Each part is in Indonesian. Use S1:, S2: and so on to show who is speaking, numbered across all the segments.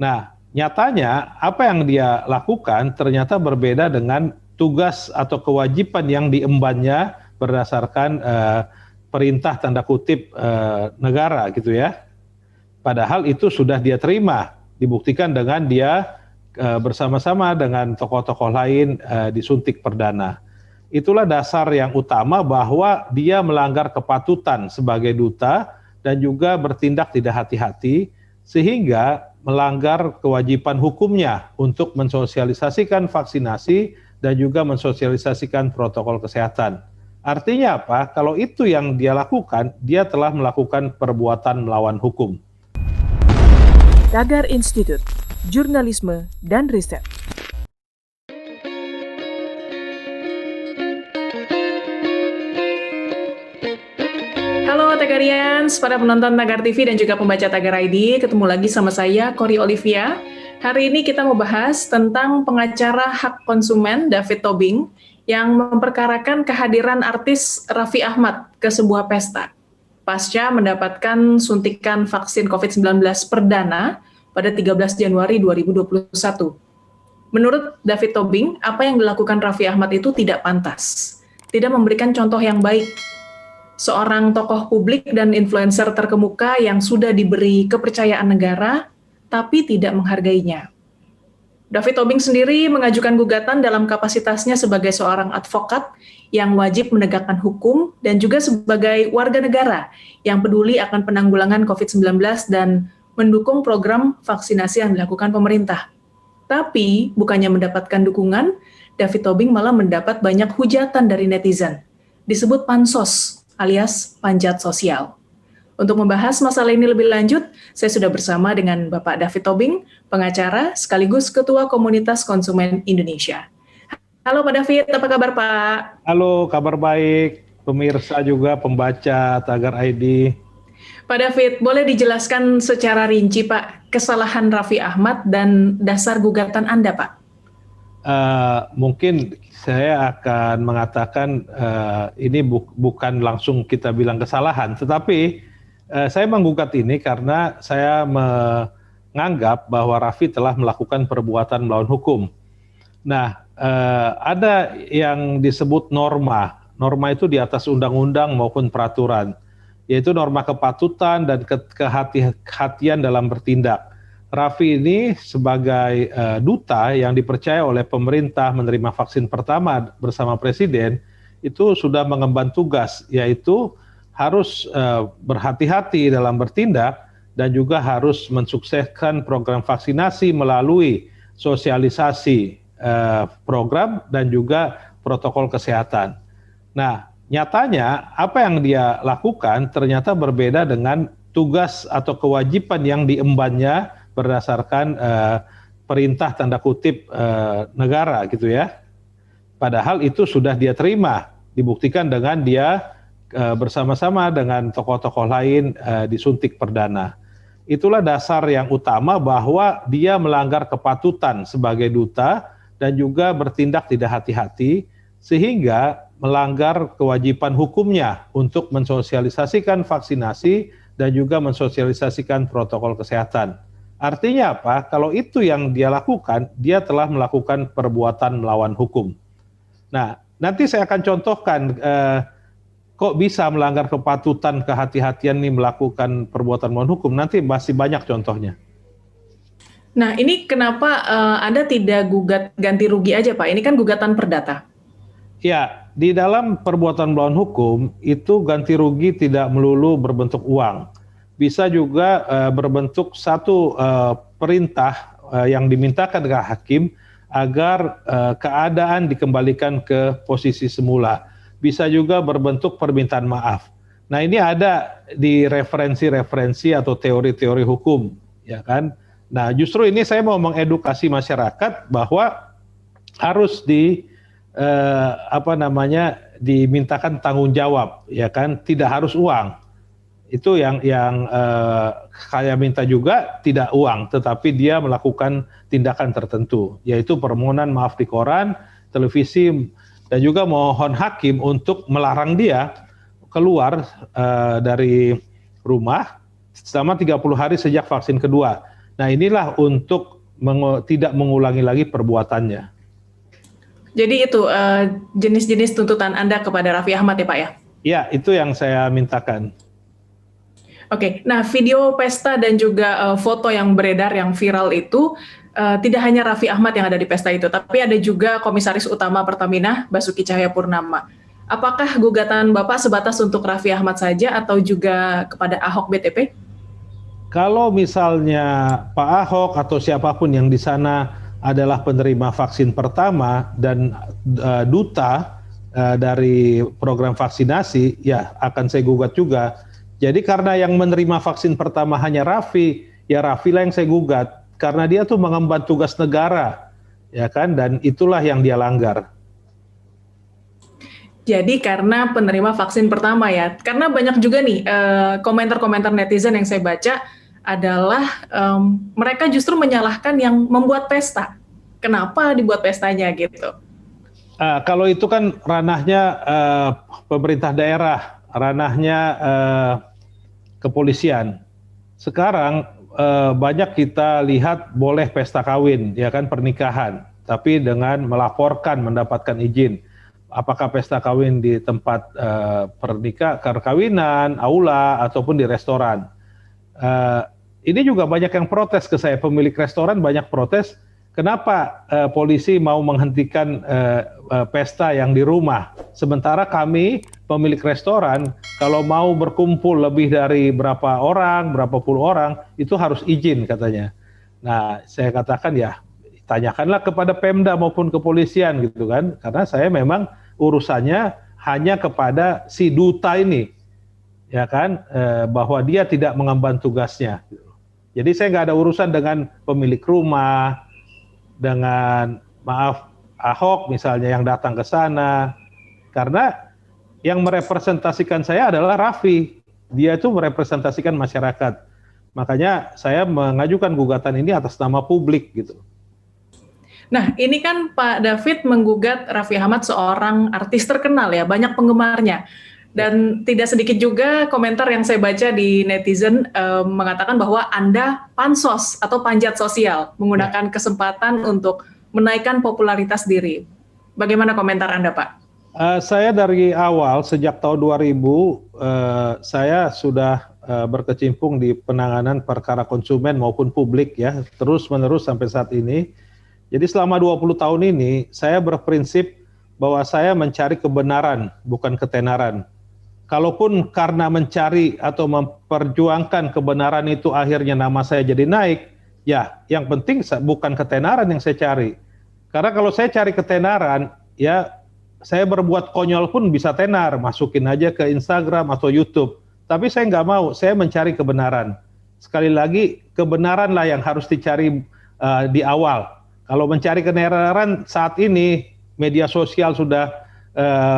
S1: Nah, nyatanya apa yang dia lakukan ternyata berbeda dengan tugas atau kewajiban yang diembannya berdasarkan perintah tanda kutip negara gitu ya. Padahal itu sudah dia terima, dibuktikan dengan dia bersama-sama dengan tokoh-tokoh lain disuntik perdana. Itulah dasar yang utama bahwa dia melanggar kepatutan sebagai duta dan juga bertindak tidak hati-hati sehingga melanggar kewajiban hukumnya untuk mensosialisasikan vaksinasi dan juga mensosialisasikan protokol kesehatan. Artinya apa? Kalau itu yang dia lakukan, dia telah melakukan perbuatan melawan hukum.
S2: Tagar Institut Jurnalisme dan Riset.
S3: Halo Tagarians, para penonton Tagar TV dan juga pembaca Tagar ID, ketemu lagi sama saya, Kori Olivia. Hari ini kita mau bahas tentang pengacara hak konsumen David Tobing yang memperkarakan kehadiran artis Raffi Ahmad ke sebuah pesta pasca mendapatkan suntikan vaksin COVID-19 perdana pada 13 Januari 2021. Menurut David Tobing, apa yang dilakukan Raffi Ahmad itu tidak pantas, tidak memberikan contoh yang baik. Seorang tokoh publik dan influencer terkemuka yang sudah diberi kepercayaan negara, tapi tidak menghargainya. David Tobing sendiri mengajukan gugatan dalam kapasitasnya sebagai seorang advokat yang wajib menegakkan hukum dan juga sebagai warga negara yang peduli akan penanggulangan COVID-19 dan mendukung program vaksinasi yang dilakukan pemerintah. Tapi, bukannya mendapatkan dukungan, David Tobing malah mendapat banyak hujatan dari netizen. Disebut pansos, alias panjat sosial. Untuk membahas masalah ini lebih lanjut, saya sudah bersama dengan Bapak David Tobing, pengacara sekaligus Ketua Komunitas Konsumen Indonesia. Halo Pak David, apa kabar Pak?
S1: Halo, kabar baik, pemirsa juga pembaca Tagar ID.
S3: Pak David, boleh dijelaskan secara rinci Pak, kesalahan Raffi Ahmad dan dasar gugatan Anda Pak?
S1: Mungkin saya akan mengatakan ini bukan langsung kita bilang kesalahan, tetapi saya menggugat ini karena saya menganggap bahwa Raffi telah melakukan perbuatan melawan hukum. Nah, ada yang disebut norma. Norma itu di atas undang-undang maupun peraturan, yaitu norma kepatutan dan kehati-hatian dalam bertindak. Raffi ini sebagai duta yang dipercaya oleh pemerintah menerima vaksin pertama bersama Presiden, itu sudah mengemban tugas, yaitu harus berhati-hati dalam bertindak dan juga harus mensukseskan program vaksinasi melalui sosialisasi program dan juga protokol kesehatan. Nah, nyatanya apa yang dia lakukan ternyata berbeda dengan tugas atau kewajiban yang diembannya berdasarkan perintah tanda kutip negara gitu ya. Padahal itu sudah dia terima, dibuktikan dengan dia bersama-sama dengan tokoh-tokoh lain disuntik perdana. Itulah dasar yang utama bahwa dia melanggar kepatutan sebagai duta dan juga bertindak tidak hati-hati sehingga melanggar kewajiban hukumnya untuk mensosialisasikan vaksinasi dan juga mensosialisasikan protokol kesehatan. Artinya apa? Kalau itu yang dia lakukan, dia telah melakukan perbuatan melawan hukum. Nah, nanti saya akan contohkan kok bisa melanggar kepatutan, kehati-hatian nih melakukan perbuatan melawan hukum. Nanti masih banyak contohnya.
S3: Nah, ini kenapa Anda tidak gugat ganti rugi aja Pak? Ini kan gugatan perdata.
S1: Ya, di dalam perbuatan melawan hukum itu ganti rugi tidak melulu berbentuk uang. Bisa juga berbentuk satu perintah yang dimintakan ke hakim agar keadaan dikembalikan ke posisi semula. Bisa juga berbentuk permintaan maaf. Nah, ini ada di referensi-referensi atau teori-teori hukum, ya kan? Nah, justru ini saya mau mengedukasi masyarakat bahwa harus dimintakan tanggung jawab, ya kan? Tidak harus uang. Itu yang saya minta juga tidak uang, tetapi dia melakukan tindakan tertentu, yaitu permohonan maaf di koran, televisi, dan juga mohon hakim untuk melarang dia keluar dari rumah selama 30 hari sejak vaksin kedua. Nah inilah untuk tidak mengulangi lagi perbuatannya.
S3: Jadi itu jenis-jenis tuntutan Anda kepada Raffi Ahmad ya Pak ya?
S1: Ya, itu yang saya mintakan.
S3: Oke, nah video pesta dan juga foto yang beredar yang viral itu tidak hanya Raffi Ahmad yang ada di pesta itu, tapi ada juga Komisaris Utama Pertamina Basuki Cahayapurnama. Apakah gugatan Bapak sebatas untuk Raffi Ahmad saja atau juga kepada Ahok BTP?
S1: Kalau misalnya Pak Ahok atau siapapun yang di sana adalah penerima vaksin pertama dan duta dari program vaksinasi, ya akan saya gugat juga. Jadi karena yang menerima vaksin pertama hanya Raffi, ya Raffi lah yang saya gugat. Karena dia tuh mengemban tugas negara, ya kan, dan itulah yang dia langgar.
S3: Jadi karena penerima vaksin pertama ya, karena banyak juga nih komentar-komentar netizen yang saya baca adalah mereka justru menyalahkan yang membuat pesta. Kenapa dibuat pestanya gitu?
S1: Kalau itu kan ranahnya pemerintah daerah, ranahnya kepolisian. Sekarang banyak kita lihat boleh pesta kawin, ya kan, pernikahan, tapi dengan melaporkan mendapatkan izin. Apakah pesta kawin di tempat perkawinan, aula, ataupun di restoran. Ini juga banyak yang protes ke saya, pemilik restoran banyak protes. Kenapa polisi mau menghentikan pesta yang di rumah? Sementara kami, pemilik restoran, kalau mau berkumpul lebih dari berapa orang, berapa puluh orang, itu harus izin katanya. Nah, saya katakan ya, tanyakanlah kepada Pemda maupun kepolisian gitu kan. Karena saya memang urusannya hanya kepada si duta ini, ya kan, bahwa dia tidak mengemban tugasnya. Jadi saya nggak ada urusan dengan pemilik rumah, dengan Ahok misalnya yang datang ke sana, karena yang merepresentasikan saya adalah Raffi, dia itu merepresentasikan masyarakat. Makanya saya mengajukan gugatan ini atas nama publik gitu.
S3: Nah, ini kan Pak David menggugat Raffi Ahmad seorang artis terkenal ya, banyak penggemarnya. Dan tidak sedikit juga komentar yang saya baca di netizen mengatakan bahwa Anda pansos atau panjat sosial, menggunakan kesempatan untuk menaikkan popularitas diri. Bagaimana komentar Anda, Pak?
S1: Saya dari awal, sejak tahun 2000, saya sudah berkecimpung di penanganan perkara konsumen maupun publik ya, terus-menerus sampai saat ini. Jadi selama 20 tahun ini, saya berprinsip bahwa saya mencari kebenaran, bukan ketenaran. Kalaupun karena mencari atau memperjuangkan kebenaran itu akhirnya nama saya jadi naik, ya yang penting bukan ketenaran yang saya cari. Karena kalau saya cari ketenaran, ya saya berbuat konyol pun bisa tenar, masukin aja ke Instagram atau YouTube. Tapi saya nggak mau, saya mencari kebenaran. Sekali lagi, kebenaranlah yang harus dicari di awal. Kalau mencari ketenaran saat ini, media sosial sudah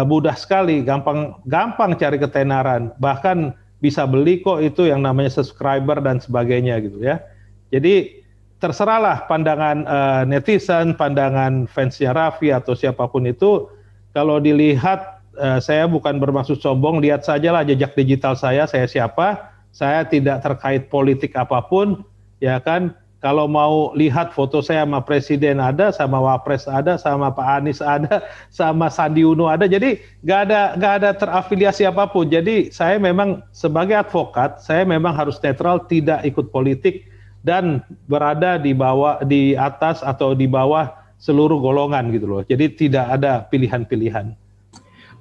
S1: mudah sekali, gampang cari ketenaran, bahkan bisa beli kok itu yang namanya subscriber dan sebagainya gitu ya. Jadi terserahlah pandangan netizen, pandangan fansnya Raffi atau siapapun itu. Kalau dilihat, saya bukan bermaksud sombong, lihat sajalah jejak digital saya siapa, saya tidak terkait politik apapun, ya kan. Kalau mau lihat foto saya sama Presiden ada, sama Wapres ada, sama Pak Anies ada, sama Sandi Uno ada. Jadi nggak ada terafiliasi apapun. Jadi saya memang sebagai advokat, saya memang harus netral, tidak ikut politik dan berada di atas atau di bawah seluruh golongan gitu loh. Jadi tidak ada pilihan-pilihan.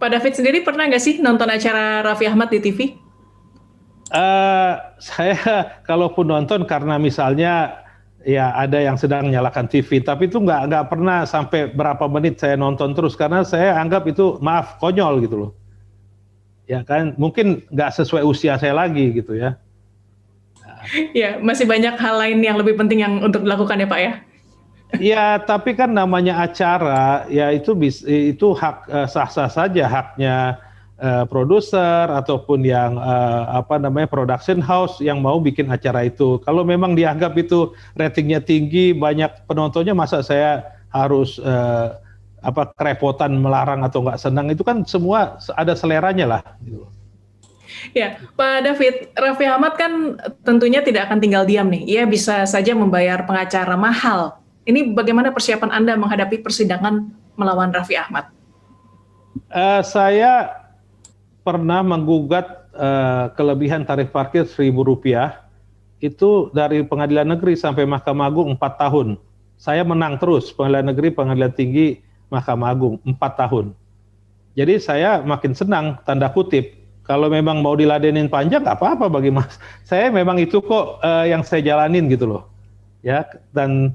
S3: Pak David sendiri pernah nggak sih nonton acara Raffi Ahmad di TV?
S1: Saya kalaupun nonton karena misalnya ya ada yang sedang nyalakan TV, tapi itu nggak pernah sampai berapa menit saya nonton terus, karena saya anggap itu konyol gitu loh. Ya kan, mungkin nggak sesuai usia saya lagi gitu ya.
S3: Ya, masih banyak hal lain yang lebih penting yang untuk dilakukan ya Pak ya?
S1: Ya, tapi kan namanya acara, ya itu hak sah-sah saja, haknya produser ataupun yang production house yang mau bikin acara itu. Kalau memang dianggap itu ratingnya tinggi, banyak penontonnya, masa saya harus kerepotan melarang atau nggak senang? Itu kan semua ada seleranya lah. Gitu.
S3: Ya, Pak David, Raffi Ahmad kan tentunya tidak akan tinggal diam nih. Ia bisa saja membayar pengacara mahal. Ini bagaimana persiapan Anda menghadapi persidangan melawan Raffi Ahmad?
S1: Saya pernah menggugat kelebihan tarif parkir Rp1.000 itu dari pengadilan negeri sampai Mahkamah Agung 4 tahun. Saya menang terus pengadilan negeri, pengadilan tinggi, Mahkamah Agung 4 tahun. Jadi saya makin senang, tanda kutip. Kalau memang mau diladenin panjang, nggak apa-apa bagi Mas. Saya memang itu kok yang saya jalanin gitu loh. Ya, dan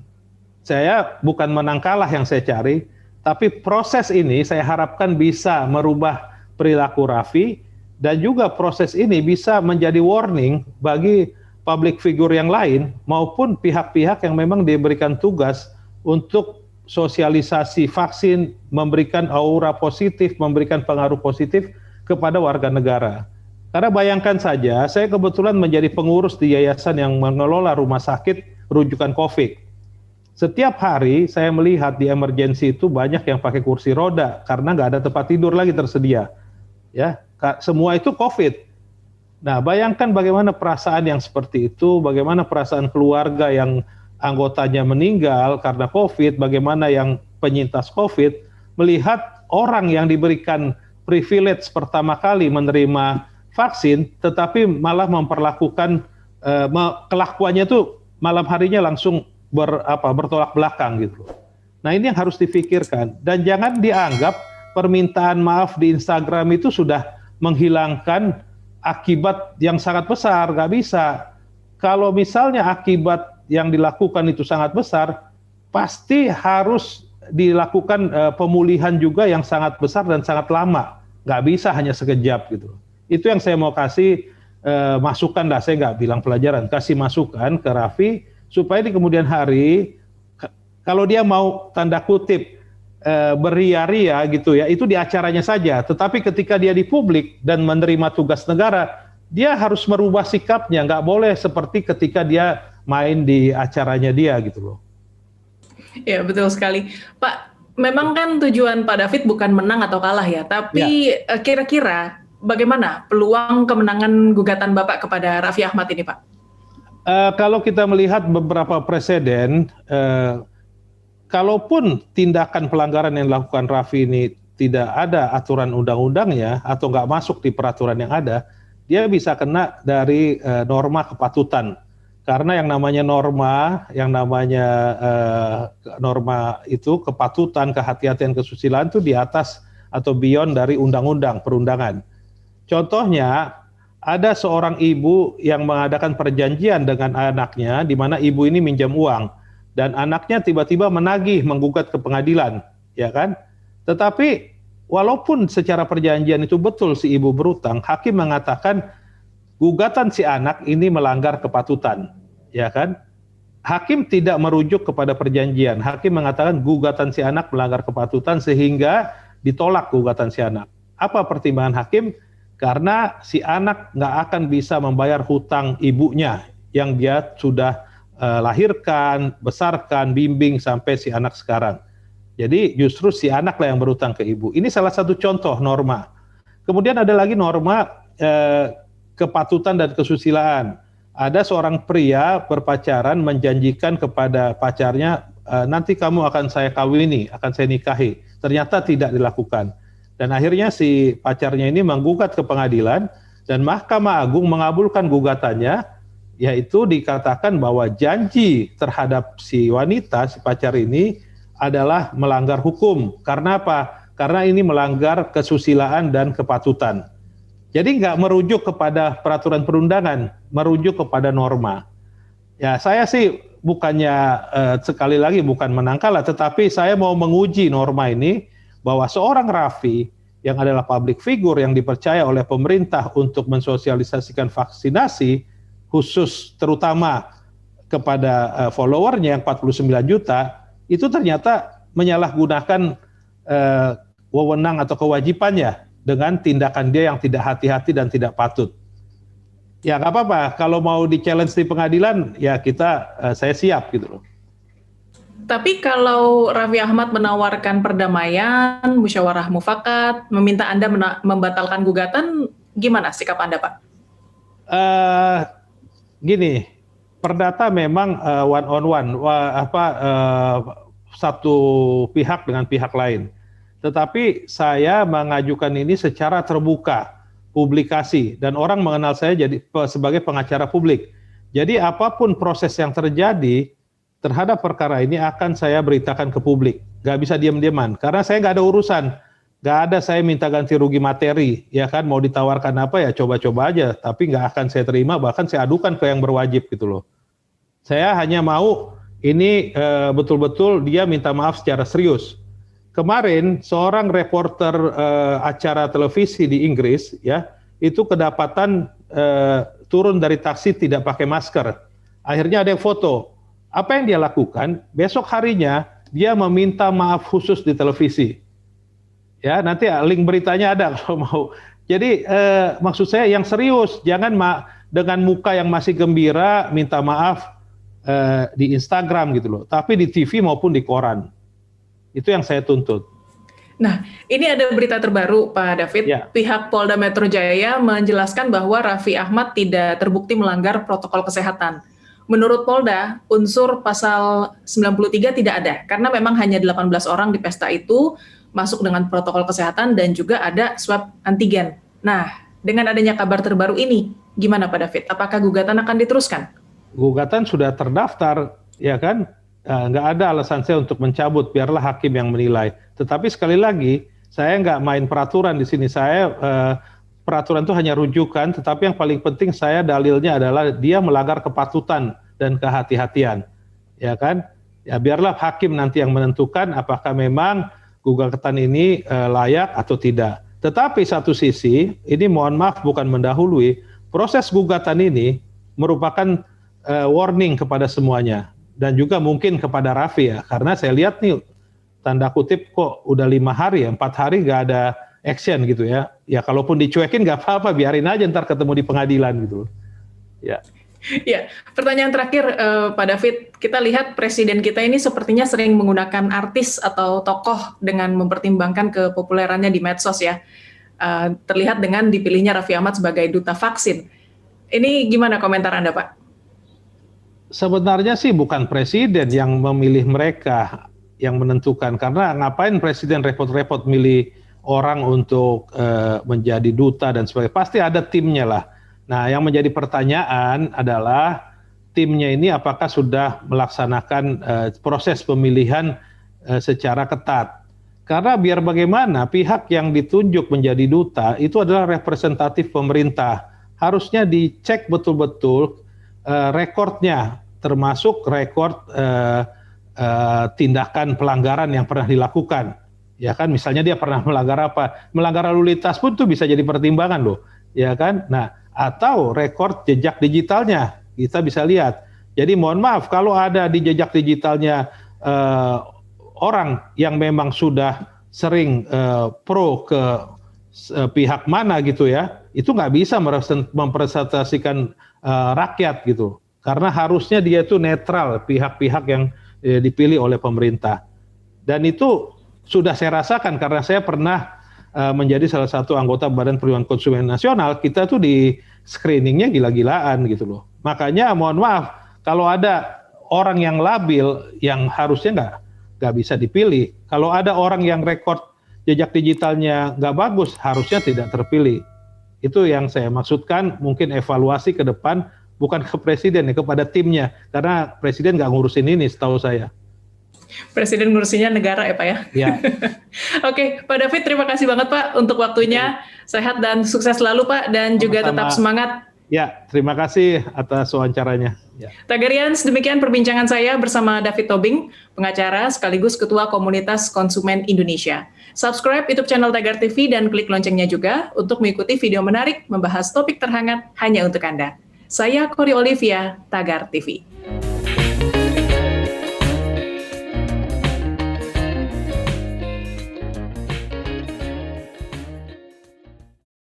S1: saya bukan menang kalah yang saya cari, tapi proses ini saya harapkan bisa merubah perilaku Raffi, dan juga proses ini bisa menjadi warning bagi public figure yang lain maupun pihak-pihak yang memang diberikan tugas untuk sosialisasi vaksin, memberikan aura positif, memberikan pengaruh positif kepada warga negara. Karena bayangkan saja, saya kebetulan menjadi pengurus di yayasan yang mengelola rumah sakit rujukan COVID. Setiap hari saya melihat di emergensi itu banyak yang pakai kursi roda karena nggak ada tempat tidur lagi tersedia. Ya, semua itu COVID. Nah, bayangkan bagaimana perasaan yang seperti itu, bagaimana perasaan keluarga yang anggotanya meninggal karena COVID, bagaimana yang penyintas COVID, melihat orang yang diberikan privilege pertama kali menerima vaksin, tetapi malah memperlakukan kelakuannya itu malam harinya langsung bertolak belakang gitu. Nah, ini yang harus difikirkan, dan jangan dianggap permintaan maaf di Instagram itu sudah menghilangkan akibat yang sangat besar. Nggak bisa. Kalau misalnya akibat yang dilakukan itu sangat besar, pasti harus dilakukan pemulihan juga yang sangat besar dan sangat lama. Nggak bisa hanya sekejap gitu. Itu yang saya mau kasih masukan, saya nggak bilang pelajaran, kasih masukan ke Raffi supaya di kemudian hari kalau dia mau tanda kutip beria-ria gitu ya, itu di acaranya saja. Tetapi ketika dia di publik dan menerima tugas negara, dia harus merubah sikapnya. Nggak boleh seperti ketika dia main di acaranya dia gitu loh.
S3: Ya, betul sekali. Pak, memang kan tujuan Pak David bukan menang atau kalah ya, tapi kira-kira bagaimana peluang kemenangan gugatan Bapak kepada Raffi Ahmad ini, Pak?
S1: Kalau kita melihat beberapa presiden, kalaupun tindakan pelanggaran yang dilakukan Raffi ini tidak ada aturan undang-undangnya atau nggak masuk di peraturan yang ada, dia bisa kena dari norma kepatutan. Karena yang namanya norma itu kepatutan, kehati-hatian, kesusilaan itu di atas atau beyond dari undang-undang perundangan. Contohnya, ada seorang ibu yang mengadakan perjanjian dengan anaknya di mana ibu ini minjam uang. Dan anaknya tiba-tiba menagih, menggugat ke pengadilan, ya kan? Tetapi walaupun secara perjanjian itu betul si ibu berutang, hakim mengatakan gugatan si anak ini melanggar kepatutan, ya kan? Hakim tidak merujuk kepada perjanjian. Hakim mengatakan gugatan si anak melanggar kepatutan sehingga ditolak gugatan si anak. Apa pertimbangan hakim? Karena si anak nggak akan bisa membayar hutang ibunya yang dia sudah lahirkan, besarkan, bimbing sampai si anak sekarang. Jadi justru si anak lah yang berutang ke ibu. Ini salah satu contoh norma. Kemudian ada lagi norma kepatutan dan kesusilaan. Ada seorang pria berpacaran menjanjikan kepada pacarnya, nanti kamu akan saya kawini, akan saya nikahi. Ternyata tidak dilakukan. Dan akhirnya si pacarnya ini menggugat ke pengadilan dan Mahkamah Agung mengabulkan gugatannya, yaitu dikatakan bahwa janji terhadap si wanita, si pacar ini adalah melanggar hukum. Karena apa? Karena ini melanggar kesusilaan dan kepatutan. Jadi nggak merujuk kepada peraturan perundangan, merujuk kepada norma. Ya, saya sih bukannya sekali lagi bukan menang kalah, tetapi saya mau menguji norma ini bahwa seorang Raffi yang adalah public figure yang dipercaya oleh pemerintah untuk mensosialisasikan vaksinasi, khusus terutama kepada followernya yang 49 juta, itu ternyata menyalahgunakan wewenang atau kewajibannya dengan tindakan dia yang tidak hati-hati dan tidak patut. Ya nggak apa-apa, kalau mau di-challenge di pengadilan, ya saya siap gitu loh.
S3: Tapi kalau Raffi Ahmad menawarkan perdamaian, musyawarah mufakat, meminta Anda membatalkan gugatan, Gimana sikap Anda, Pak?
S1: Gini, perdata memang one on one, satu pihak dengan pihak lain. Tetapi saya mengajukan ini secara terbuka, publikasi, dan orang mengenal saya sebagai pengacara publik. Jadi apapun proses yang terjadi terhadap perkara ini akan saya beritakan ke publik. Gak bisa diam-diaman, karena saya gak ada urusan. Gak ada saya minta ganti rugi materi, ya kan, mau ditawarkan apa ya coba-coba aja, tapi gak akan saya terima, bahkan saya adukan ke yang berwajib gitu loh. Saya hanya mau ini betul-betul dia minta maaf secara serius. Kemarin seorang reporter acara televisi di Inggris ya, itu kedapatan turun dari taksi tidak pakai masker. Akhirnya ada yang foto. Apa yang dia lakukan? Besok harinya dia meminta maaf khusus di televisi. Ya, nanti link beritanya ada kalau mau. Jadi maksud saya yang serius, jangan dengan muka yang masih gembira minta maaf di Instagram gitu loh. Tapi di TV maupun di koran. Itu yang saya tuntut.
S3: Nah, ini ada berita terbaru, Pak David. Ya. Pihak Polda Metro Jaya menjelaskan bahwa Raffi Ahmad tidak terbukti melanggar protokol kesehatan. Menurut Polda, unsur pasal 93 tidak ada, karena memang hanya 18 orang di pesta itu masuk dengan protokol kesehatan dan juga ada swab antigen. Nah, dengan adanya kabar terbaru ini, gimana Pak David? Apakah gugatan akan diteruskan?
S1: Gugatan sudah terdaftar, ya kan? Nggak ada alasan saya untuk mencabut, biarlah hakim yang menilai. Tetapi sekali lagi, saya nggak main peraturan di sini. Saya peraturan itu hanya rujukan, tetapi yang paling penting saya dalilnya adalah dia melanggar kepatutan dan kehati-hatian, ya kan? Ya biarlah hakim nanti yang menentukan apakah memang gugatan ini layak atau tidak. Tetapi satu sisi, ini mohon maaf bukan mendahului, proses gugatan ini merupakan warning kepada semuanya. Dan juga mungkin kepada Raffi ya, karena saya lihat nih tanda kutip kok udah 5 hari ya, 4 hari nggak ada action gitu ya. Ya kalaupun dicuekin nggak apa-apa, biarin aja ntar ketemu di pengadilan gitu. Ya.
S3: Ya, pertanyaan terakhir Pak David, kita lihat presiden kita ini sepertinya sering menggunakan artis atau tokoh dengan mempertimbangkan kepopulerannya di medsos ya. Terlihat dengan dipilihnya Raffi Ahmad sebagai duta vaksin. Ini gimana komentar Anda, Pak?
S1: Sebenarnya sih bukan presiden yang memilih mereka, yang menentukan. Karena ngapain presiden repot-repot milih orang untuk menjadi duta dan sebagainya. Pasti ada timnya lah. Nah, yang menjadi pertanyaan adalah timnya ini apakah sudah melaksanakan proses pemilihan secara ketat. Karena biar bagaimana pihak yang ditunjuk menjadi duta itu adalah representatif pemerintah. Harusnya dicek betul-betul rekornya, termasuk rekor tindakan pelanggaran yang pernah dilakukan. Ya kan, misalnya dia pernah melanggar apa? Melanggar lalu lintas pun tuh bisa jadi pertimbangan loh. Ya kan? Nah, atau rekor jejak digitalnya, kita bisa lihat. Jadi mohon maaf, kalau ada di jejak digitalnya orang yang memang sudah sering pro ke pihak mana gitu ya, itu nggak bisa merepresentasikan rakyat gitu. Karena harusnya dia itu netral, pihak-pihak yang dipilih oleh pemerintah. Dan itu sudah saya rasakan karena saya pernah menjadi salah satu anggota Badan Perlindungan Konsumen Nasional. Kita tuh di screeningnya gila-gilaan gitu loh. Makanya mohon maaf, kalau ada orang yang labil yang harusnya nggak bisa dipilih. Kalau ada orang yang rekor jejak digitalnya nggak bagus, harusnya tidak terpilih. Itu yang saya maksudkan, mungkin evaluasi ke depan bukan ke presiden ya, kepada timnya, karena presiden nggak ngurusin ini setahu saya.
S3: Presiden ngurusinnya negara ya Pak ya?
S1: Ya.
S3: Oke, Pak David terima kasih banget Pak untuk waktunya, sehat dan sukses selalu Pak, dan juga tetap semangat.
S1: Ya, terima kasih atas wawancaranya. Ya.
S3: Tagarians, demikian perbincangan saya bersama David Tobing, pengacara sekaligus Ketua Komunitas Konsumen Indonesia. Subscribe YouTube channel Tagar TV dan klik loncengnya juga untuk mengikuti video menarik membahas topik terhangat hanya untuk Anda. Saya Kori Olivia, Tagar TV.